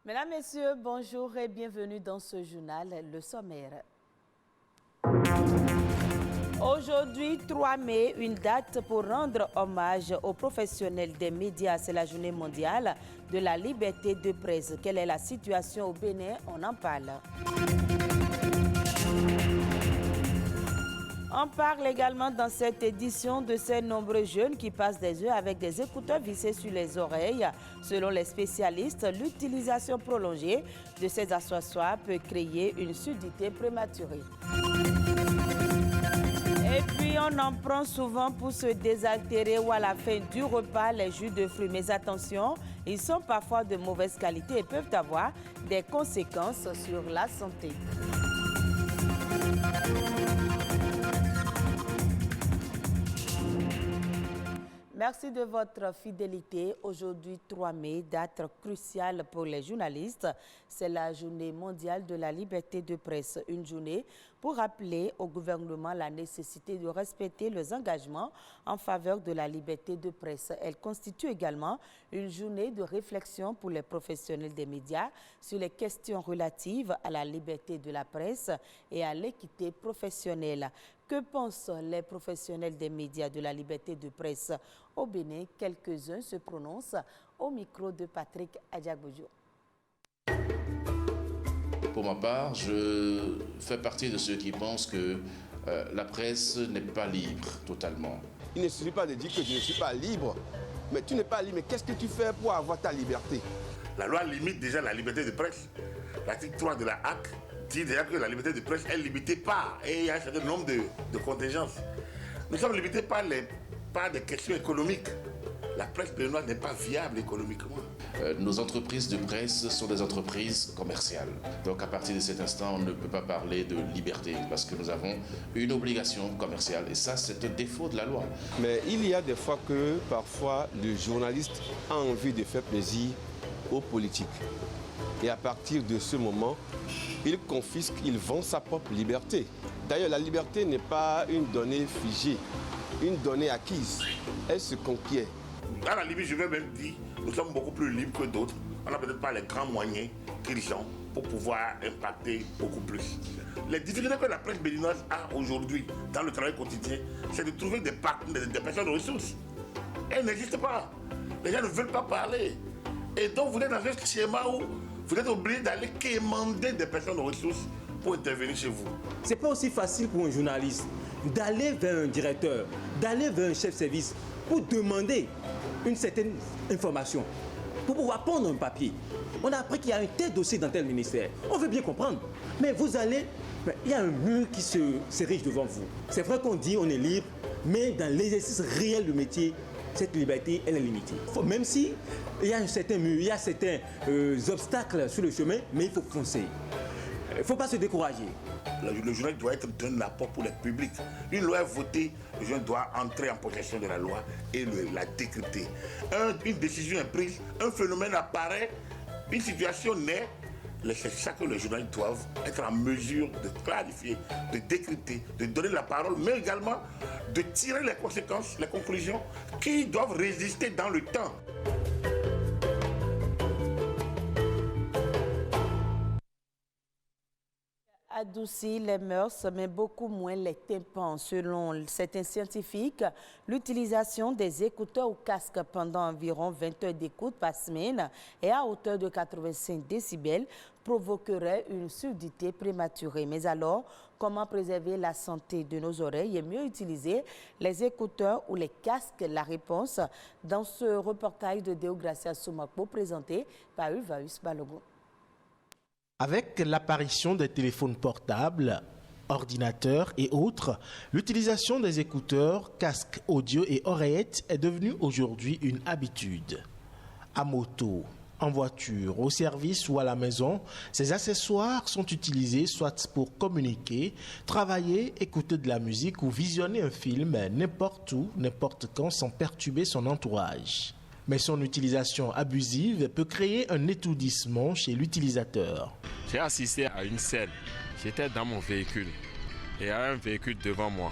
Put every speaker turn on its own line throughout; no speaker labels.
Mesdames, Messieurs, bonjour et bienvenue dans ce journal, le sommaire. Aujourd'hui, 3 mai, une date pour rendre hommage aux professionnels des médias. C'est la journée mondiale de la liberté de presse. Quelle est la situation au Bénin? On en parle. On parle également dans cette édition de ces nombreux jeunes qui passent des heures avec des écouteurs vissés sur les oreilles. Selon les spécialistes, l'utilisation prolongée de ces accessoires peut créer une surdité prématurée. Et puis on en prend souvent pour se désaltérer ou à la fin du repas les jus de fruits. Mais attention, ils sont parfois de mauvaise qualité et peuvent avoir des conséquences sur la santé. Merci de votre fidélité. Aujourd'hui, 3 mai, date cruciale pour les journalistes. C'est la journée mondiale de la liberté de presse. Une journée pour rappeler au gouvernement la nécessité de respecter les engagements en faveur de la liberté de presse. Elle constitue également une journée de réflexion pour les professionnels des médias sur les questions relatives à la liberté de la presse et à l'équité professionnelle. Que pensent les professionnels des médias de la liberté de presse au Bénin? Quelques-uns se prononcent au micro de Patrick Adjagbojo.
Pour ma part, je fais partie de ceux qui pensent que la presse n'est pas libre totalement.
Il ne suffit pas de dire que je ne suis pas libre, mais tu n'es pas libre. Mais qu'est-ce que tu fais pour avoir ta liberté?
La loi limite déjà la liberté de presse. L'article 3 de la HAC dit déjà que la liberté de presse est limitée par, et il y a un certain nombre de contingences. Nous sommes limités par des questions économiques. La presse béninoise n'est pas viable économiquement.
Nos entreprises de presse sont des entreprises commerciales. Donc à partir de cet instant, on ne peut pas parler de liberté parce que nous avons une obligation commerciale. Et ça, c'est un défaut de la loi.
Mais il y a des fois que parfois le journaliste a envie de faire plaisir aux politiques. Et à partir de ce moment, il confisque, il vend sa propre liberté. D'ailleurs, la liberté n'est pas une donnée figée, une donnée acquise. Elle se conquiert.
À la limite, je vais même dire, nous sommes beaucoup plus libres que d'autres. On n'a peut-être pas les grands moyens qu'ils ont pour pouvoir impacter beaucoup plus. Les difficultés que la presse béninoise a aujourd'hui dans le travail quotidien, c'est de trouver des personnes de ressources. Elles n'existent pas. Les gens ne veulent pas parler. Et donc, vous êtes dans un schéma où vous êtes obligé d'aller quémander des personnes de ressources pour intervenir chez vous.
C'est pas aussi facile pour un journaliste d'aller vers un directeur, d'aller vers un chef de service pour demander une certaine information, pour pouvoir prendre un papier. On a appris qu'il y a un tel dossier dans tel ministère. On veut bien comprendre. Mais vous allez, il y a un mur qui s'érige devant vous. C'est vrai qu'on dit on est libre, mais dans l'exercice réel du métier, cette liberté, elle est limitée. Même si il y a un certain mur, il y a certains obstacles sur le chemin, mais il faut foncer. Il ne faut pas se décourager.
Le journal doit être d'un apport pour le public. Une loi est votée, le journal doit entrer en possession de la loi et la décrypter. Une décision est prise, un phénomène apparaît, une situation naît. C'est ça que les journalistes doivent être en mesure de clarifier, de décrypter, de donner la parole, mais également de tirer les conséquences, les conclusions qui doivent résister dans le temps.
Adoucit les mœurs, mais beaucoup moins les tympans. Selon certains scientifiques, l'utilisation des écouteurs ou casques pendant environ 20 heures d'écoute par semaine et à hauteur de 85 décibels provoquerait une surdité prématurée. Mais alors, comment préserver la santé de nos oreilles et mieux utiliser les écouteurs ou les casques? La réponse dans ce reportage de Deogracia Soumakpo présenté par Ulvaeus Balogun.
Avec l'apparition des téléphones portables, ordinateurs et autres, l'utilisation des écouteurs, casques audio et oreillettes est devenue aujourd'hui une habitude. À moto, en voiture, au service ou à la maison, ces accessoires sont utilisés soit pour communiquer, travailler, écouter de la musique ou visionner un film n'importe où, n'importe quand sans perturber son entourage. Mais son utilisation abusive peut créer un étourdissement chez l'utilisateur.
J'ai assisté à une scène. J'étais dans mon véhicule et il y a un véhicule devant moi.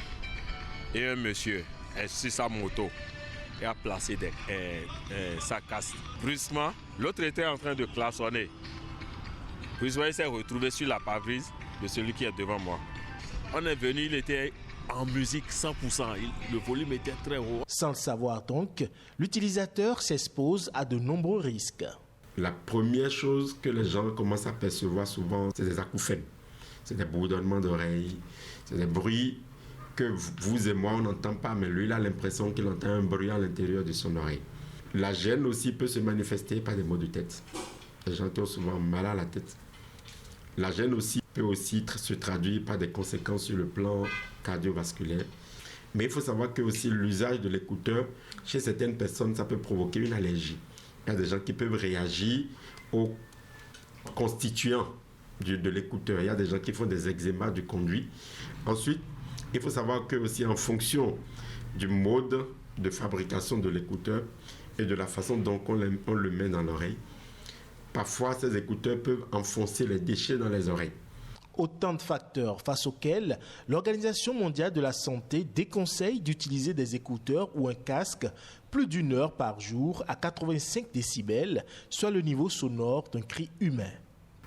Et un monsieur est sur sa moto et a placé sa casse. Brusquement, l'autre était en train de klaxonner. Brusquement, il s'est retrouvé sur la pare-brise de celui qui est devant moi. On est venu, il était en musique 100%, le volume était très haut.
Sans le savoir donc, l'utilisateur s'expose à de nombreux risques.
La première chose que les gens commencent à percevoir souvent, c'est des acouphènes. C'est des bourdonnements d'oreilles, c'est des bruits que vous et moi on n'entend pas, mais lui il a l'impression qu'il entend un bruit à l'intérieur de son oreille. La gêne aussi peut se manifester par des maux de tête. Les gens qui ont souvent mal à la tête. La gêne aussi peut aussi se traduire par des conséquences sur le plan cardiovasculaire. Mais il faut savoir que aussi l'usage de l'écouteur, chez certaines personnes, ça peut provoquer une allergie. Il y a des gens qui peuvent réagir aux constituants de l'écouteur. Il y a des gens qui font des eczémas du conduit. Ensuite, il faut savoir que aussi en fonction du mode de fabrication de l'écouteur et de la façon dont on le met dans l'oreille, parfois ces écouteurs peuvent enfoncer les déchets dans les oreilles.
Autant de facteurs face auxquels l'Organisation mondiale de la santé déconseille d'utiliser des écouteurs ou un casque plus d'1 heure par jour à 85 décibels, soit le niveau sonore d'un cri humain.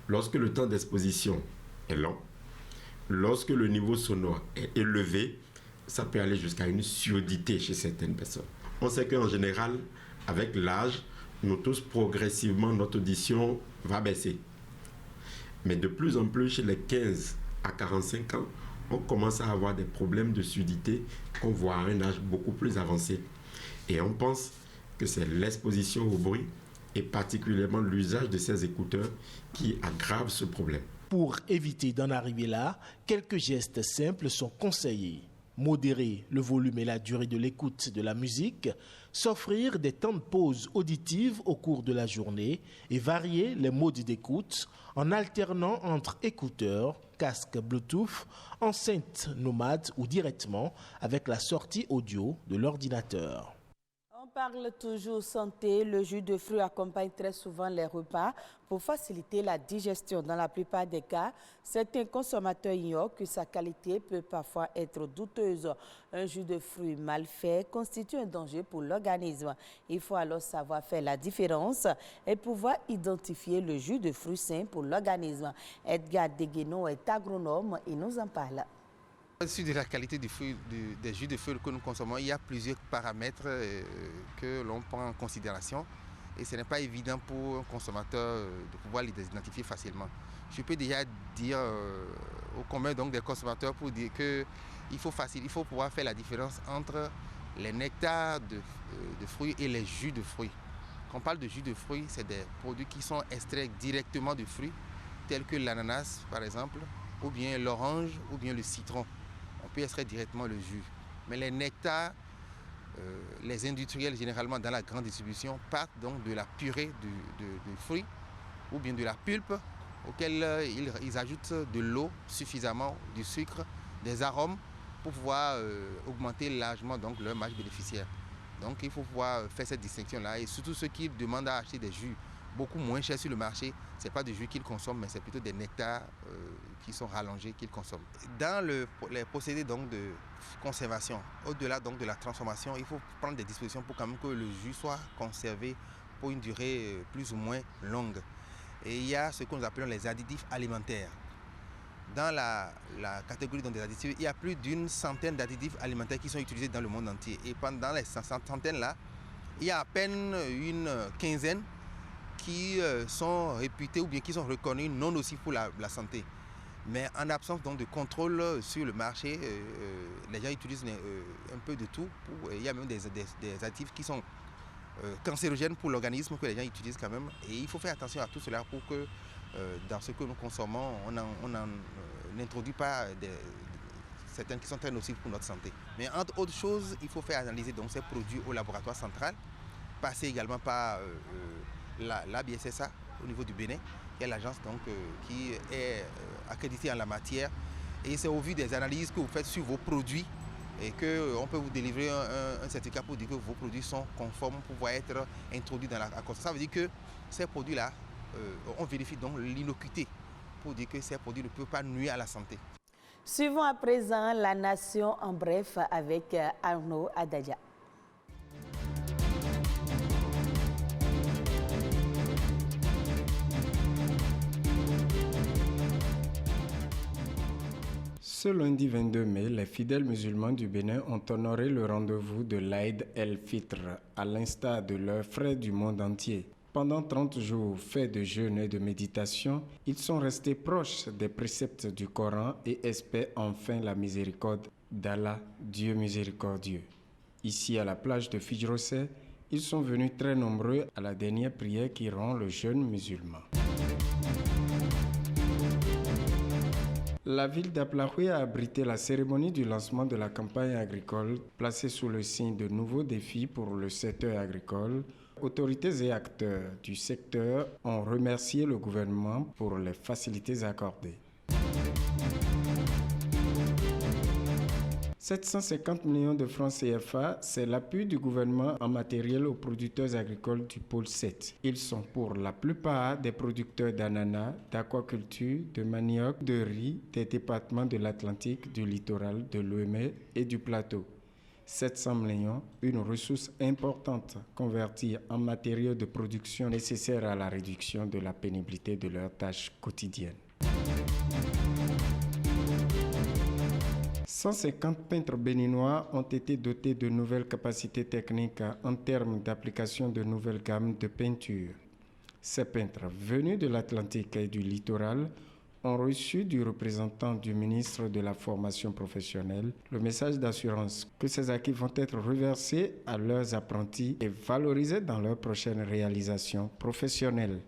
Lorsque le temps d'exposition est lent, lorsque le niveau sonore est élevé, ça peut aller jusqu'à une surdité chez certaines personnes. On sait qu'en général, avec l'âge, nous tous progressivement, notre audition va baisser. Mais de plus en plus, chez les 15 à 45 ans, on commence à avoir des problèmes de surdité qu'on voit à un âge beaucoup plus avancé. Et on pense que c'est l'exposition au bruit et particulièrement l'usage de ces écouteurs qui aggrave ce problème.
Pour éviter d'en arriver là, quelques gestes simples sont conseillés. Modérer le volume et la durée de l'écoute de la musique, s'offrir des temps de pause auditive au cours de la journée et varier les modes d'écoute en alternant entre écouteurs, casques Bluetooth, enceintes nomades ou directement avec la sortie audio de l'ordinateur.
On parle toujours santé. Le jus de fruits accompagne très souvent les repas pour faciliter la digestion. Dans la plupart des cas, certains consommateurs ignorent que sa qualité peut parfois être douteuse. Un jus de fruits mal fait constitue un danger pour l'organisme. Il faut alors savoir faire la différence et pouvoir identifier le jus de fruits sain pour l'organisme. Edgar Degueno est agronome et nous en parle.
Sur de la qualité des jus de fruits que nous consommons, il y a plusieurs paramètres que l'on prend en considération et ce n'est pas évident pour un consommateur de pouvoir les identifier facilement. Je peux déjà dire au commun donc des consommateurs pour dire qu'il faut pouvoir faire la différence entre les nectars de fruits et les jus de fruits. Quand on parle de jus de fruits, c'est des produits qui sont extraits directement de fruits, tels que l'ananas par exemple, ou bien l'orange, ou bien le citron. On peut extraire directement le jus. Mais les nectars, les industriels généralement dans la grande distribution partent donc de la purée de fruits ou bien de la pulpe auquel ils ajoutent de l'eau suffisamment, du sucre, des arômes pour pouvoir augmenter largement donc leur marge bénéficiaire. Donc il faut pouvoir faire cette distinction-là et surtout ceux qui demandent à acheter des jus beaucoup moins chers sur le marché, ce n'est pas des jus qu'ils consomment, mais c'est plutôt des nectars qui sont rallongés qu'ils consomment. Dans les procédés donc, de conservation, au-delà donc de la transformation, il faut prendre des dispositions pour quand même que le jus soit conservé pour une durée plus ou moins longue. Et il y a ce que nous appelons les additifs alimentaires. Dans la catégorie des additifs, il y a plus d'une centaine d'additifs alimentaires qui sont utilisés dans le monde entier. Et pendant les centaines-là, il y a à peine une quinzaine qui sont réputés ou bien qui sont reconnus non nocifs pour la santé. Mais en absence donc de contrôle sur le marché, les gens utilisent un peu de tout. Il y a même des additifs qui sont cancérogènes pour l'organisme que les gens utilisent quand même. Et il faut faire attention à tout cela pour que dans ce que nous consommons, on n'introduit pas certaines qui sont très nocives pour notre santé. Mais entre autres choses, il faut faire analyser donc ces produits au laboratoire central, passer également par l'ABSSA au niveau du Bénin, qui est l'agence donc, qui est accréditée en la matière. Et c'est au vu des analyses que vous faites sur vos produits et qu'on peut vous délivrer un certificat pour dire que vos produits sont conformes pour pouvoir être introduits dans la consommation. Ça veut dire que ces produits-là, on vérifie donc l'innocuité pour dire que ces produits ne peuvent pas nuire à la santé.
Suivons à présent la nation en bref avec Arnaud Adadia.
Ce lundi 22 mai, les fidèles musulmans du Bénin ont honoré le rendez-vous de l'Aïd el-Fitr, à l'instar de leurs frères du monde entier. Pendant 30 jours faits de jeûne et de méditation, ils sont restés proches des préceptes du Coran et espèrent enfin la miséricorde d'Allah, Dieu miséricordieux. Ici, à la plage de Fidjrosset, ils sont venus très nombreux à la dernière prière qui rend le jeûne musulman. La ville d'Aplahoue a abrité la cérémonie du lancement de la campagne agricole, placée sous le signe de nouveaux défis pour le secteur agricole. Autorités et acteurs du secteur ont remercié le gouvernement pour les facilités accordées. 750 millions de francs CFA, c'est l'appui du gouvernement en matériel aux producteurs agricoles du pôle 7. Ils sont pour la plupart des producteurs d'ananas, d'aquaculture, de manioc, de riz, des départements de l'Atlantique, du littoral, de l'Ouémé et du plateau. 700 millions, une ressource importante convertie en matériaux de production nécessaires à la réduction de la pénibilité de leurs tâches quotidiennes. 150 peintres béninois ont été dotés de nouvelles capacités techniques en termes d'application de nouvelles gammes de peinture. Ces peintres venus de l'Atlantique et du littoral ont reçu du représentant du ministre de la Formation professionnelle le message d'assurance que ces acquis vont être reversés à leurs apprentis et valorisés dans leurs prochaines réalisations professionnelles.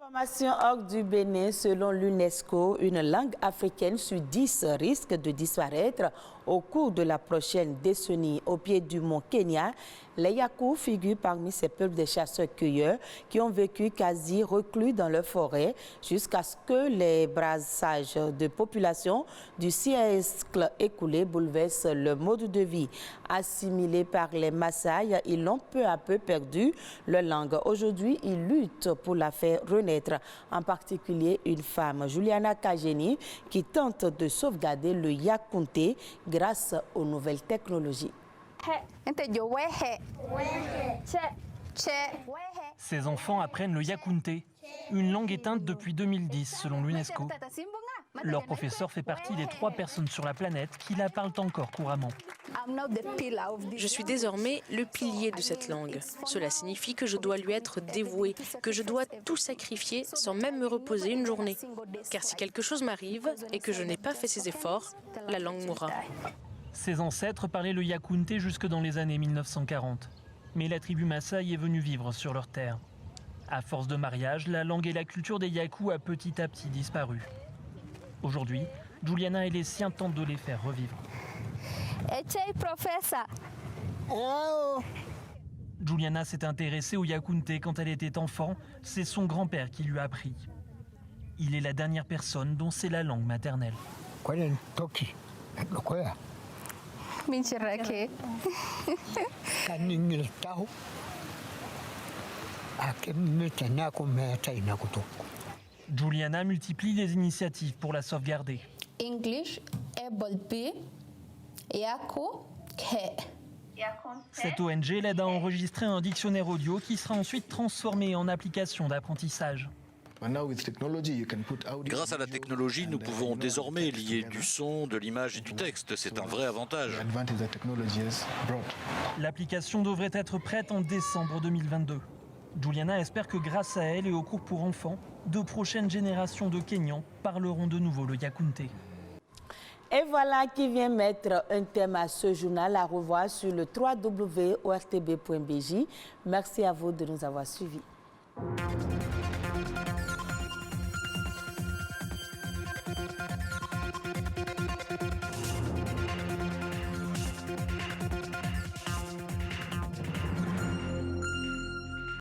Information hors du Bénin, selon l'UNESCO, une langue africaine sur 10 risque de disparaître au cours de la prochaine décennie. Au pied du mont Kenya, les Yakou figurent parmi ces peuples de chasseurs-cueilleurs qui ont vécu quasi reclus dans leur forêt jusqu'à ce que les brassages de population du siècle écoulé bouleversent leur mode de vie. Assimilés par les Maasai, ils ont peu à peu perdu leur langue. Aujourd'hui, ils luttent pour la faire renaître, en particulier une femme, Juliana Kajeni, qui tente de sauvegarder le Yakounté grâce aux nouvelles technologies.
Ces enfants apprennent le Yakounté, une langue éteinte depuis 2010 selon l'UNESCO. Leur professeur fait partie des 3 personnes sur la planète qui la parlent encore couramment.
Je suis désormais le pilier de cette langue. Cela signifie que je dois lui être dévouée, que je dois tout sacrifier sans même me reposer une journée. Car si quelque chose m'arrive et que je n'ai pas fait ces efforts, la langue mourra.
Ses ancêtres parlaient le Yakounté jusque dans les années 1940. Mais la tribu Maasai est venue vivre sur leur terre. À force de mariage, la langue et la culture des Yakou a petit à petit disparu. Aujourd'hui, Juliana et les siens tentent de les faire revivre. Juliana s'est intéressée au Yakounté quand elle était enfant. C'est son grand-père qui lui a appris. Il est la dernière personne dont c'est la langue maternelle. Juliana multiplie les initiatives pour la sauvegarder. Cette ONG l'aide à enregistrer un dictionnaire audio qui sera ensuite transformé en application d'apprentissage.
Grâce à la technologie, nous pouvons désormais lier du son, de l'image et du texte. C'est un vrai avantage.
L'application devrait être prête en décembre 2022. Juliana espère que grâce à elle et aux cours pour enfants, de prochaines générations de Kenyans parleront de nouveau le Yakounté.
Et voilà qui vient mettre un thème à ce journal à revoir sur le www.ortb.bj. Merci à vous de nous avoir suivis.